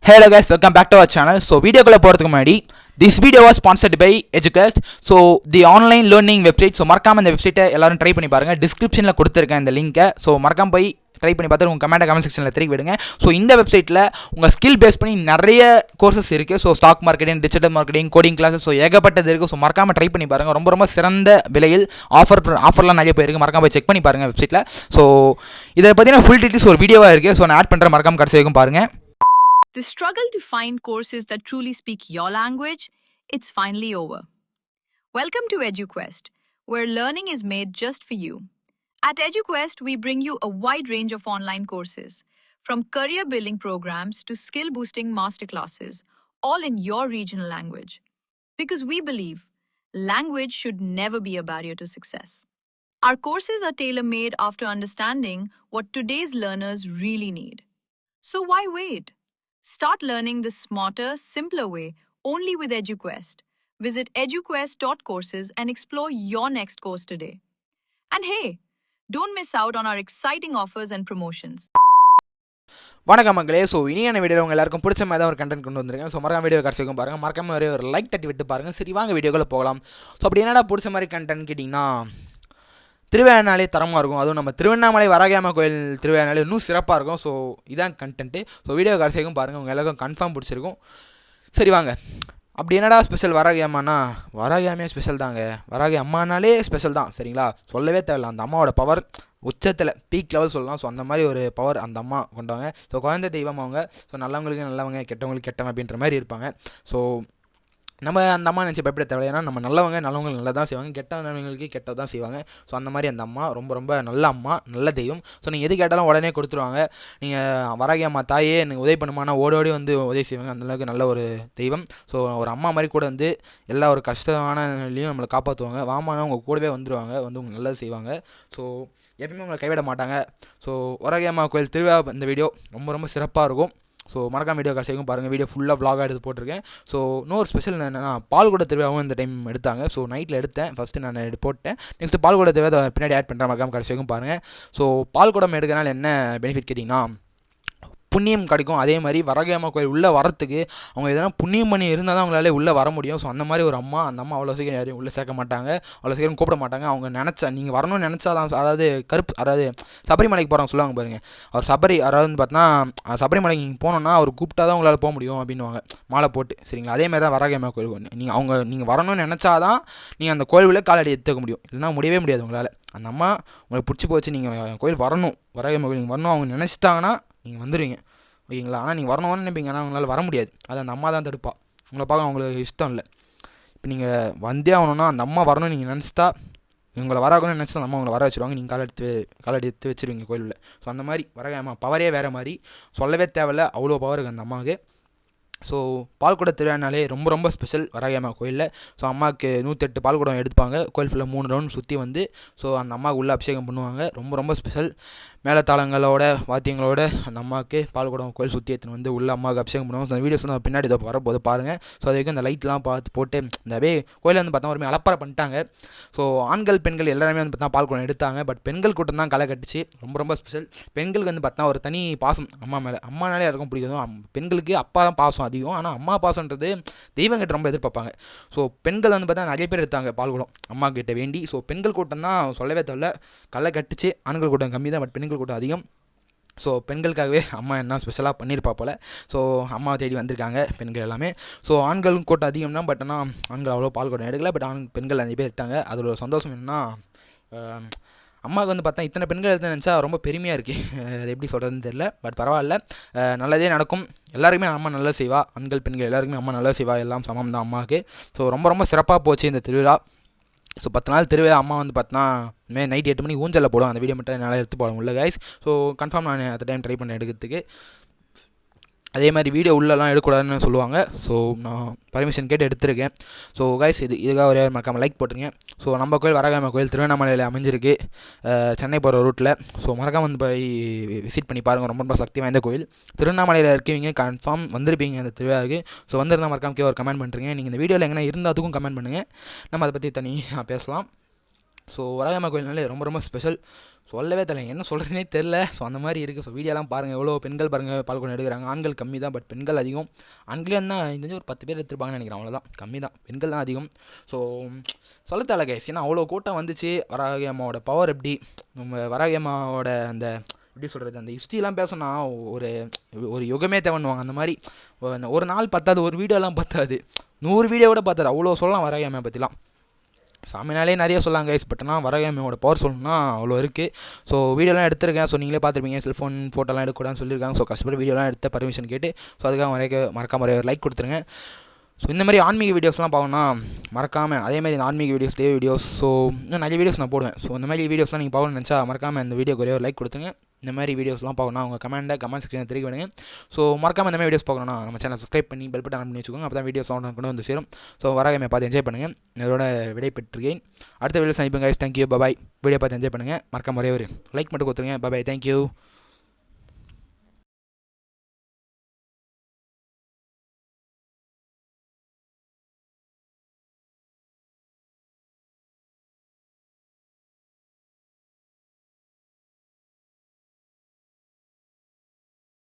Hello guys, welcome back to our channel. So video குள்ள போறதுக்கு முன்னாடி this video was sponsored by Eduquest. So the online learning website. So மறக்காம இந்த வெப்சைட்டை எல்லாரும் ட்ரை பண்ணி பாருங்க. டிஸ்கிரிப்ஷன்ல கொடுத்திருக்கேன் இந்த லிங்கை. ஸோ மறக்காம போய் ட்ரை பண்ணி பார்த்து உங்கள் கமெண்ட் செக்ஷனில் திருப்பி விடுங்க. ஸோ இந்த வெப்சைட்டில் உங்கள் ஸ்கில் பேஸ் பண்ணி நிறைய கோர்சஸ் இருக்குது. So stock marketing, digital marketing, coding classes, so ஏகப்பட்டது இருக்குது. ஸோ மறக்காமல் ட்ரை பண்ணி பாருங்கள். ரொம்ப சிறந்த விலையில் ஆஃபர்லாம் நிறைய போயிருக்கு. மறக்காம போய் செக் பண்ணி பாருங்கள் வெப்சைட்டில். ஸோ இதை பார்த்தீங்கன்னா ஃபுல் டீட்டெயில்ஸ் ஒரு வீடியோவாக இருக்குது. ஸோ நான் ஆட் பண்ணுற மறக்காம கடைசி வரைக்கும் பாருங்கள். The struggle to find courses that truly speak your language, it's finally over. Welcome to EduQuest, where learning is made just for you. At EduQuest, we bring you a wide range of online courses, from career building programs to skill boosting masterclasses, all in your regional language. Because we believe language should never be a barrier to success. Our courses are tailor-made after understanding what today's learners really need. So why wait? Start learning the smarter, simpler way only with EduQuest. Visit eduquest.courses and explore your next course today. And hey, don't miss out on our exciting offers and promotions. வணக்கம் மக்களே. So இனியான video உங்கள் எல்லாருக்கும் பிடிச்ச மாதிரி தான் ஒரு content கொண்டு வந்திருக்கேன். ஸோ மறக்காம வீடியோ கடைசி வரைக்கும் பாருங்கள். மறக்காம ஒரு லைக் தட்டி விட்டு பாருங்கள். சரி வாங்க வீடியோக்குள்ளே போகலாம். ஸோ அப்படி என்னடா பிடிச்ச மாதிரி கண்டென்ட் கேட்டிங்கன்னா, திருவிழானாலே தரமாக இருக்கும். அதுவும் நம்ம திருவண்ணாமலை வராகியம்மா கோயில் திருவிழானாலே இன்னும் சிறப்பாக இருக்கும். ஸோ இதான் கண்டென்ட்டு. ஸோ வீடியோ கடைசிக்கும் பாருங்கள், உங்கள் எல்லாருக்கும் கன்ஃபார்ம் பிடிச்சிருக்கும். சரி வாங்க. அப்படி என்னடா ஸ்பெஷல் வராகி அம்மானா, வராகி அம்மையே ஸ்பெஷல் தாங்க. வராகி அம்மானாலே ஸ்பெஷல் தான். சரிங்களா, சொல்லவே தேவையில்ல. அந்த அம்மாவோட பவர் உச்சத்தில் பீக் லெவல் சொல்லலாம். ஸோ அந்த மாதிரி ஒரு பவர் அந்த அம்மா கொண்டவங்க. ஸோ குழந்தை தெய்வம் அவங்க. ஸோ நல்லவங்களுக்கு நல்லவங்க, கெட்டவங்களுக்கு கெட்டவங்க அப்படின்ற மாதிரி இருப்பாங்க. ஸோ நம்ம அந்த அம்மா நினச்சி பயப்பட தேவை. ஏன்னா நம்ம நல்லவங்க நல்லா தான் செய்வாங்க, கெட்டவங்களுக்கு கெட்டது தான் செய்வாங்க. ஸோ அந்த மாதிரி அந்த அம்மா ரொம்ப நல்ல அம்மா, நல்ல தெய்வம். ஸோ நீங்கள் எது கேட்டாலும் உடனே கொடுத்துருவாங்க. நீங்கள் வராகி அம்மா தாயே எனக்கு உதவி பண்ணுமானா ஓடி வந்து உதவி செய்வாங்க. அந்தளவுக்கு நல்ல ஒரு தெய்வம். ஸோ ஒரு அம்மா மாதிரி கூட வந்து எல்லா ஒரு கஷ்டமான நிலையும் நம்மளை காப்பாற்றுவாங்க. வாமானா உங்கள் கூடவே வந்துடுவாங்க, வந்து உங்களுக்கு நல்லது செய்வாங்க. ஸோ எப்பயுமே உங்களை கைவிட மாட்டாங்க. ஸோ வராகி அம்மா கோயில் திருவிழா இந்த வீடியோ ரொம்ப சிறப்பாக இருக்கும். ஸோ மறக்காம வீடியோ கடைசிக்கும் பாருங்கள். வீடியோ ஃபுல்லாக vlog-ஆக எடுத்து போட்டிருக்கேன். ஸோ இன்னொரு ஸ்பெஷல் என்னென்னா, பால்குட திருவிழாவும் இந்த டைம் எடுத்தாங்க. ஸோ நைட்டில் எடுத்தேன். ஃபஸ்ட்டு நான் போட்டேன். நெக்ஸ்ட்டு பால்குட திருவிழா பின்னாடி ஆட் பண்ணுறேன். மறக்காம கடைசிக்கும் பாருங்கள். ஸோ பால்குடம் எடுக்கிறனால என்ன பெனிஃபிட் கேட்டிங்கன்னா, புண்ணியம் கிடைக்கும். அதே மாதிரி வராகி அம்மா கோயில் உள்ளே வரத்துக்கு அவங்க எதனா புண்ணியம் பண்ணி இருந்தால் தான் அவங்களால உள்ளே வர முடியும். ஸோ அந்த மாதிரி ஒரு அம்மா, அந்த அம்மா அவ்வளோ சீக்கிரம் யாரையும் உள்ளே சேர்க்க மாட்டாங்க, அவ்வளோ சீக்கிரம் கூப்பிட மாட்டாங்க. அவங்க நினச்சா நீங்கள் வரணும்னு நினச்சா தான். அதாவது சபரிமலைக்கு போகிறாங்க சொல்லுவாங்க பாருங்கள். அவர் அதாவது பார்த்தா சபரிமலைக்கு நீங்கள் போனோன்னா அவர் கூப்பிட்டா தான் உங்களால் போக முடியும் அப்படின்னுவாங்க, மாலை போட்டு. சரிங்களா, அதே மாதிரி தான் வராகி அம்மா கோயில். நீங்கள் வரணும்னு நினச்சா தான் நீங்கள் அந்த கோயிலுக்குள்ளே காலடி எடுத்துக்க முடியும். இல்லைனா முடியவே முடியாது உங்களால். அந்த அம்மா உங்களுக்கு பிடிச்சி போச்சு, நீங்கள் கோயில் வரணும், வராகி அம்மா கோயில் நீங்கள் வரணும் அவங்க நினச்சிட்டாங்கன்னா நீங்கள் வந்துடுவீங்க. ஓகேங்களா. ஆனால் நீங்கள் வரணும்னு நினைப்பீங்க, ஆனால் உங்களால் வர முடியாது. அது அந்த அம்மா தான் தடுப்பா. உங்களை பார்க்க அவங்களுக்கு இஷ்டம் இல்லை. இப்போ நீங்கள் வந்தே ஆகணுன்னா அந்த அம்மா வரணும்னு நீங்கள் நினச்சிட்டா, உங்களை வராகணும்னு நினச்சிட்டா அந்த அம்மா உங்களை வர வச்சுருவாங்க. நீங்கள் காலடி எடுத்து வச்சுருவீங்க கோயிலில். ஸோ அந்த மாதிரி வராகி அம்மா பவரே வேறு மாதிரி, சொல்லவே தேவையில்ல, அவ்வளோ பவர் இருக்குது அந்த அம்மாவுக்கு. ஸோ பால்குட திருவிழானாலே ரொம்ப ஸ்பெஷல் வராகி அம்மா கோயிலில். ஸோ அம்மாவுக்கு 108 பால்குடம் எடுப்பாங்க. கோயில் ஃபுல்லாக 3 ரவுண்ட் சுற்றி வந்து ஸோ அந்த அம்மாவுக்கு உள்ளே அபிஷேகம் பண்ணுவாங்க. ரொம்ப ஸ்பெஷல். மேலத்தாளங்களோட வாத்தியங்களோட அந்த அம்மாவுக்கு பால்குடம் கோயில் சுற்றி எடுத்துன்னு வந்து உள்ள அம்மாவுக்கு அபிஷேகம் பண்ணுவாங்க. ஸோ அந்த வீடியோஸ் வந்து பின்னாடி இதை வரப்போது பாருங்கள். ஸோ அது வரைக்கும் அந்த லைட்லாம் போட்டு இந்த கோயிலில் வந்து பார்த்தா ஒருமே அலப்பறை பண்ணிட்டாங்க. ஸோ ஆண்கள் பெண்கள் எல்லாருமே வந்து பார்த்தா பால்குடம் எடுத்தாங்க. பட் பெண்கள் கூட்டம் தான் களை கட்டுச்சு. ரொம்ப ஸ்பெஷல். பெண்களுக்கு வந்து பார்த்தா ஒரு தனி பாசம் அம்மா மேலே. அம்மானாலே யாருக்கும் பிடிக்கும். பெண்களுக்கு அப்பா தான் பாசம் அதிகம். ஆனால் அம்மா பாசன்றது தெய்வங்கிட்ட ரொம்ப எதிர்பார்ப்பாங்க. ஸோ பெண்கள் வந்து பார்த்தா நிறைய பேர் எடுத்தாங்க பால்குடம் அம்மா கிட்ட வேண்டி. ஸோ பெண்கள் கூட்டம் தான் சொல்லவே தேவையில்ல, களை கட்டுச்சு. ஆண்கள் கூட்டம் கம்மி தான், பட் பெண்கள் கூட்டம் அதிகம். ஸோ பெண்களுக்காகவே அம்மா என்ன ஸ்பெஷலாக பண்ணியிருப்பா போல். ஸோ அம்மாவை தேடி வந்திருக்காங்க பெண்கள் எல்லாமே. ஸோ ஆண்களும் கூட்டம் அதிகம் தான், பட் ஆனால் ஆண்கள் அவ்வளோ பால்குடம் எடுக்கல. பட் பெண்கள் நிறைய பேர் எடுத்தாங்க. அதில் ஒரு சந்தோஷம் என்னென்னா, அம்மாவுக்கு வந்து பார்த்தா இத்தனை பெண்கள் எடுத்து நினச்சா ரொம்ப பெருமையாக இருக்குது. அது எப்படி சொல்கிறதுன்னு தெரியல. பட் பரவாயில்ல, நல்லதே நடக்கும். எல்லாருக்குமே அம்மா நல்லா செய்வா. ஆண்கள் பெண்கள் எல்லாருக்குமே அம்மா நல்லா செய்வா. எல்லாம் சமம் தான் அம்மாவுக்கு. ஸோ ரொம்ப சிறப்பாக போச்சு இந்த திருவிழா. ஸோ 10 நாள் திருவிழா. அம்மா வந்து பார்த்தா இனிமேல் நைட் 8 மணிக்கு ஊஞ்சலில் போடும். அந்த வீடியோ மட்டும் என்னால் எடுத்து போட முடியல கைஸ். ஸோ கன்ஃபார்ம் நான் அந்த டைம் ட்ரை பண்ண எடுக்கிறதுக்கு. அதே மாதிரி வீடியோ உள்ளெல்லாம் எடுக்கக்கூடாதுன்னு சொல்லுவாங்க. ஸோ நான் பர்மிஷன் கேட்டு எடுத்திருக்கேன். ஸோ கைஸ் இதுக்காக ஒரே மறக்காமல் லைக் போட்டுருங்க. ஸோ நம்ம கோயில் வராகி அம்மா கோயில் திருவண்ணாமலையில் அமைஞ்சிருக்கு, சென்னை போகிற ரூட்டில். ஸோ மறக்காமல் வந்து போய் விசிட் பண்ணி பாருங்கள். ரொம்ப சக்தி வாய்ந்த கோயில். திருவண்ணாமலையில் இருக்கீங்க கன்ஃபார்ம் வந்திருப்பீங்க அந்த திருவிழாவுக்கு. ஸோ வந்திருந்தால் மறக்காமல் ஒரு கமெண்ட் பண்ணுறீங்க. நீங்கள் இந்த வீடியோவில் எங்கன்னா இருந்தால் அதுக்கும் கமெண்ட் பண்ணுங்கள். நம்ம அதை பற்றி தனியாக பேசலாம். ஸோ வராகம்மா கோயில்னாலே ரொம்ப ரொம்ப ஸ்பெஷல், சொல்லவே தெரியல என்ன சொல்கிறதுனே தெரில. ஸோ அந்த மாதிரி இருக்குது. ஸோ வீடியோலாம் பாருங்கள், எவ்வளோ பெண்கள் பாருங்கள் பால்குடம் எடுக்கிறாங்க. ஆண்கள் கம்மி தான், பட் பெண்கள் அதிகம். ஆண்களேயும் தான் இந்த ஒரு 10 பேர் எடுத்துருப்பாங்கன்னு நினைக்கிறேன், அவ்வளோதான், கம்மி தான், பெண்கள் தான் அதிகம். ஸோ சொல்ல தேவை கைஸ், ஏன்னா அவ்வளோ கூட்டம் வந்துச்சு. வராகி அம்மாவோட பவர் எப்படி, நம்ம வராகி அம்மாவோட அந்த எப்படி சொல்கிறது, அந்த ஹிஸ்ட்ரிலாம் பேசணும்னா ஒரு ஒரு யுகமே தேவைன்னுவாங்க. அந்த மாதிரி ஒரு நாள் பத்தாது, ஒரு வீடியோலாம் பத்தாது, 100 வீடியோ கூட பார்த்தாது, அவ்வளோ சொல்லலாம் வராகி அம்மா பற்றிலாம். சாமினாலே நிறைய சொல்லாங்க கைஸ், பட் ஆனால் வராகி அம்மாவோட பவர் சொல்லணும்னா அவ்வளோ இருக்குது. ஸோ வீடியோலாம் எடுத்திருக்கேன். ஸோ நீங்களே பார்த்துருப்பீங்க, செல்ஃபோன் ஃபோட்டோலாம் எடுக்கக்கூடாதுன்னு சொல்லியிருக்காங்க. ஸோ கஷ்டப்பட்டு வீடியோலாம் எடுத்த பர்மிஷன் கேட்டு, ஸோ அதுக்காக மறக்காம ஒரு லைக் கொடுத்துருங்க. ஸோ இந்த மாதிரி ஆன்மீக வீடியோஸ்லாம் பார்க்கணுன்னா மறக்காமல், அதேமாதிரி இந்த ஆன்மீக வீடியோஸ், தேவை வீடியோஸ், ஸோ இன்னும் நிறைய வீடியோஸ் நான் போடுவேன். ஸோ இந்த மாதிரி வீடியோஸ்லாம் நீங்கள் பார்க்கணும்னு நினச்சா மறக்காமல் இந்த வீடியோக்கு ஒரே ஒரு லைக் கொடுத்துருங்க. இந்த மாதிரி வீடியோஸ்லாம் பார்க்கணும்னா உங்கள் கமெண்ட் செக்ஷனில் தெரிவிக்க வேணுங்க. ஸோ மறக்காமல் இந்த மாதிரி வீடியோஸ் பார்க்கணும்னா நம்ம சேனல் சப்ஸ்கிரைப் பண்ணி பெல் பட்டன் ஆன் பண்ணி வச்சுக்கோங்க. அப்போ தான் வீடியோஸ் கொண்டு வந்து சேரும். ஸோ வராகமே பார்த்து என்ஜாய் பண்ணுங்கள். இதோட விடை பெற்றுக்கேன். அடுத்த வீடியோஸ் சந்திப்போம் கைஸ். Thank you, bye bye. வீடியோ பார்த்து என்ஜாய் பண்ணுங்கள். மறக்காம ஒரே ஒரு லைக் மட்டும் கொடுத்துருங்க. Bye bye, thank you.